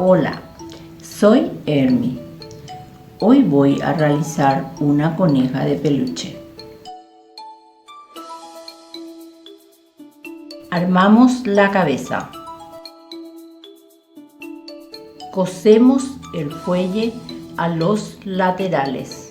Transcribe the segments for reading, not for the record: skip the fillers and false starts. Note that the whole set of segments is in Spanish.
Hola, soy Hermi. Hoy voy a realizar una coneja de peluche. Armamos la cabeza. Cosemos el fuelle a los laterales.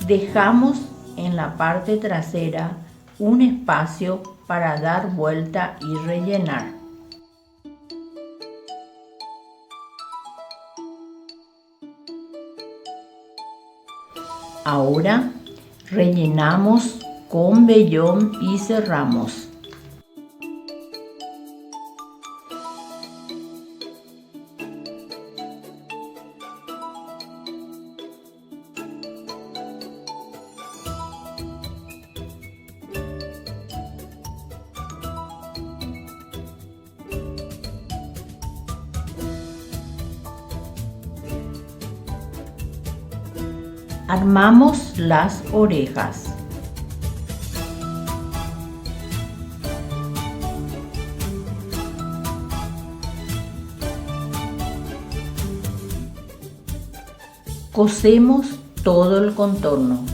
Dejamos en la parte trasera un espacio para dar vuelta y rellenar. Ahora rellenamos con vellón y cerramos. Armamos las orejas. Cosemos todo el contorno.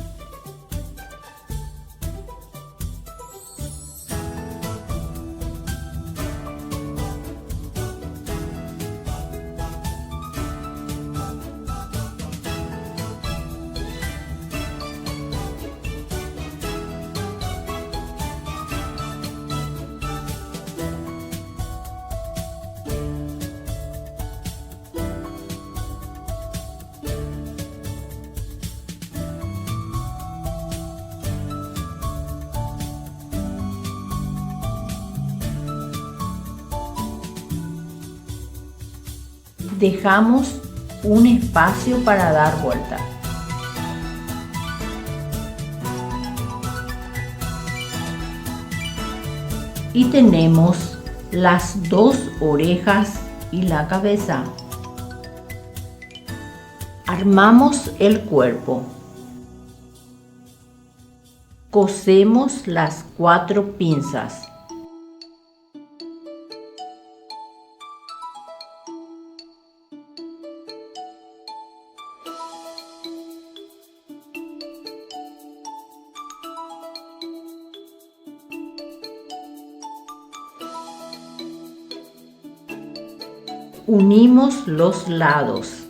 Dejamos un espacio para dar vuelta. Y tenemos las dos orejas y la cabeza. Armamos el cuerpo. Cosemos las 4 pinzas. Unimos los lados.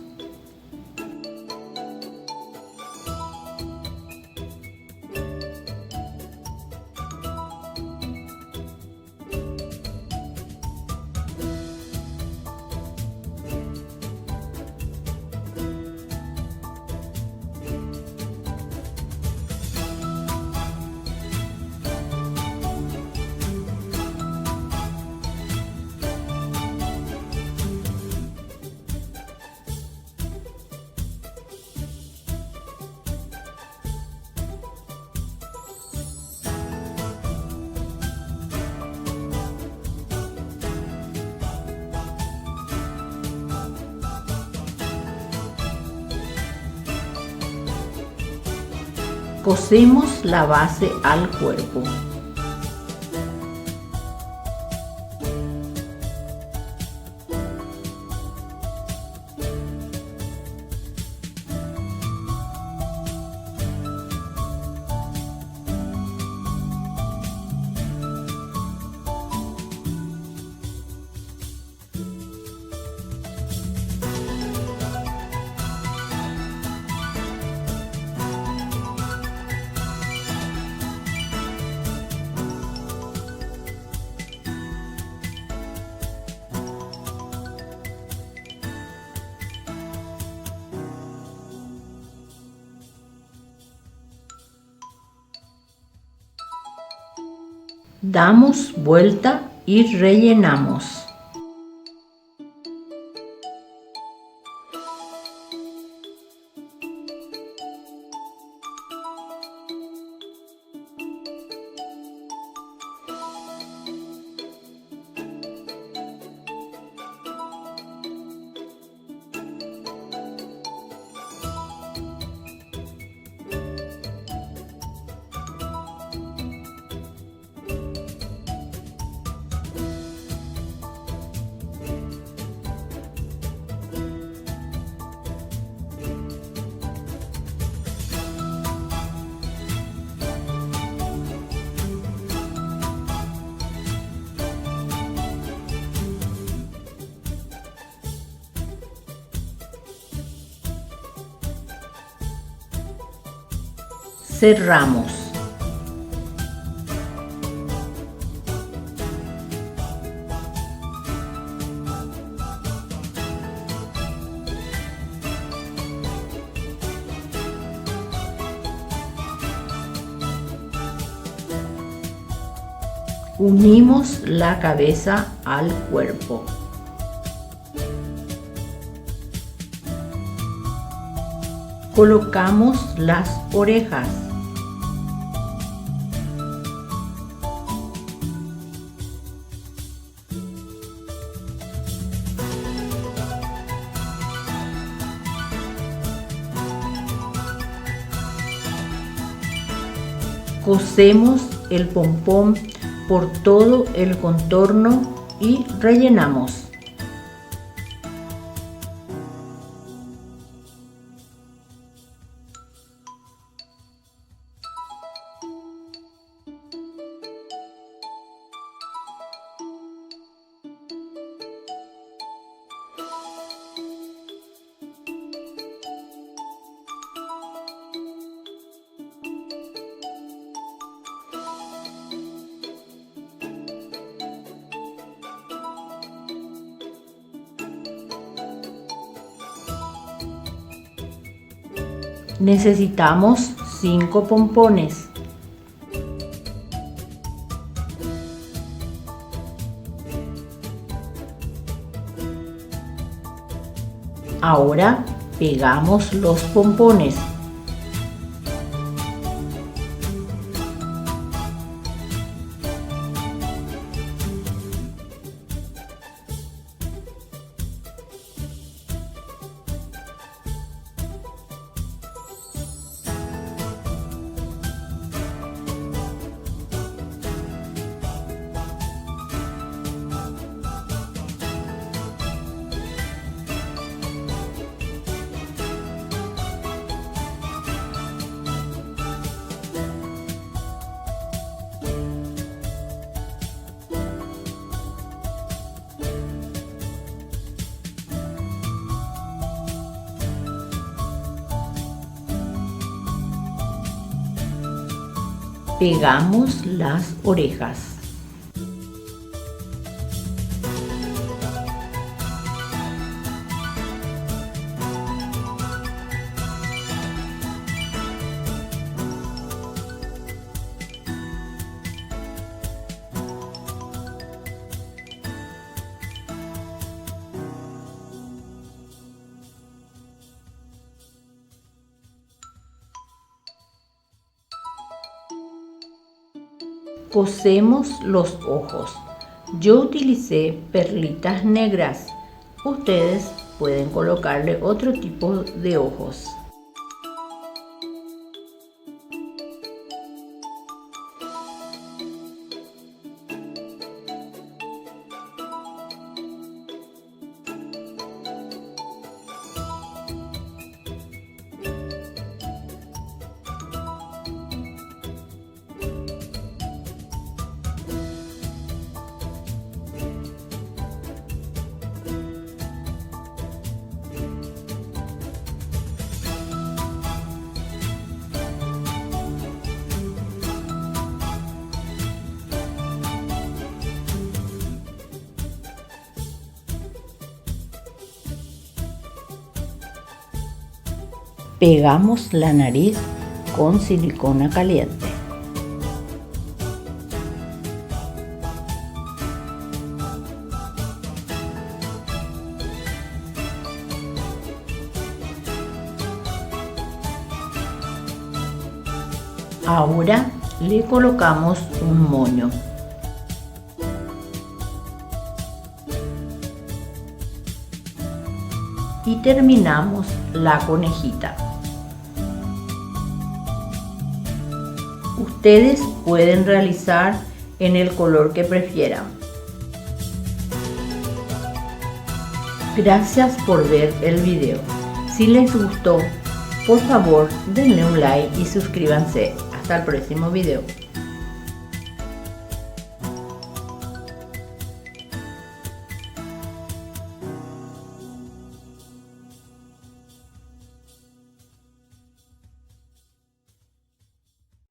Cosemos la base al cuerpo. Damos vuelta y rellenamos. Cerramos. Unimos la cabeza al cuerpo. Colocamos las orejas. Cosemos el pompón por todo el contorno y rellenamos. Necesitamos 5 pompones. Ahora pegamos los pompones. Pegamos las orejas. Cosemos los ojos. Yo utilicé perlitas negras. Ustedes pueden colocarle otro tipo de ojos. Pegamos la nariz con silicona caliente. Ahora le colocamos un moño. Y terminamos la conejita. Ustedes pueden realizar en el color que prefieran. Gracias por ver el video. Si les gustó, por favor denle un like y suscríbanse. Hasta el próximo video.